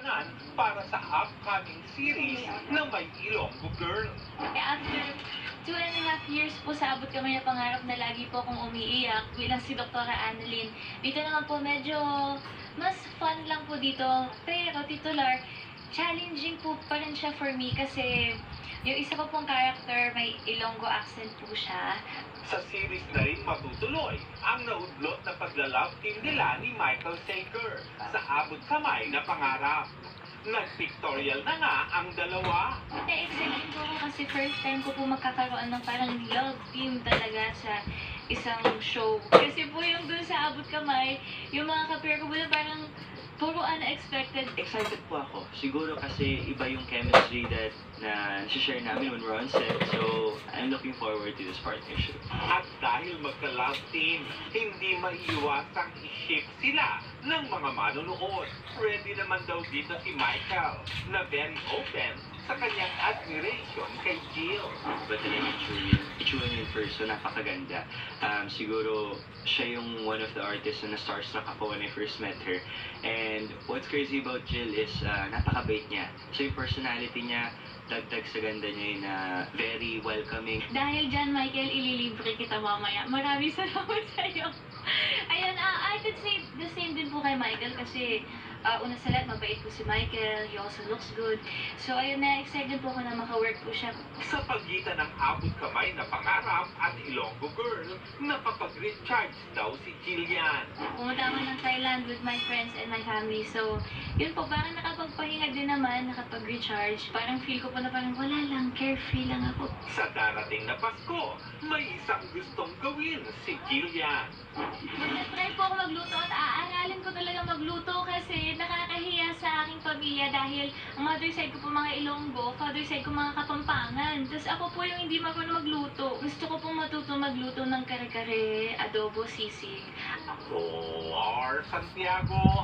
kailangan para sa upcoming series na May Ilonggo Girl. After 2.5 years po sa Abot Kamay na Pangarap na lagi po akong umiiyak bilang si Dr. Annalyn. Dito naman po medyo mas fun lang po dito. Pero titular, challenging po pa rin siya for me kasi yung isa ko pong character may Ilonggo accent po siya. Sa series na rin matutuloy ang naudlot na paglalove team nila ni Michael Sager sa Abot Kamay na Pangarap. Nag-pictorial na nga ang dalawa. Na-excited po ako kasi first time ko po magkakaroon ng parang love team talaga sa isang show. Kasi po yung dun sa Abot Kamay, yung mga kapir ko po na parang puro unexpected. Excited po ako. Siguro kasi iba yung chemistry that na share namin when we're on set. So, I'm looking forward to this partnership. At dahil magka-love team, hindi maiiwasang i-ship sila ng mga manonood. Ready naman daw dito si Michael na very open sa kanyang admiration kay Jill. But then itsura niya in person, napakaganda. Siguro, siya yung one of the artists na starstruck ako when I first met her. And what's crazy about Jill is napakabait niya. So yung personality niya, dagdag sa ganda niya yun na very welcoming. Dahil dyan, Michael, ililibre kita mamaya. Maraming salamat sa iyo. Ayun, I could say the same din po kay Michael kasi una sa lahat, mabait po si Michael. He also looks good. So, ayun na, excited po ako na maka-work po siya. Sa pagitan ng Abot Kamay na Pangarap at Ilonggo Girl, nakapag-recharge daw si Jillian. Pumunta ako ng Thailand with my friends and my family. So, yun po, parang nakapagpahinga din naman, nakapag-recharge. Parang feel ko po na parang wala lang, carefree lang ako. Sa darating na Pasko, may isang gustong gawin si Jillian. Mag-try po ako magluto at aaralin ko talaga magluto kasi nakakahiya sa aking pamilya dahil ang mother side ko po mga Ilonggo, father side ko mga Kapampangan. Tapos ako po yung hindi marunong magluto. Gusto ko pong matuto magluto ng kare-kare, adobo, sisig. Ako, R. Santiago,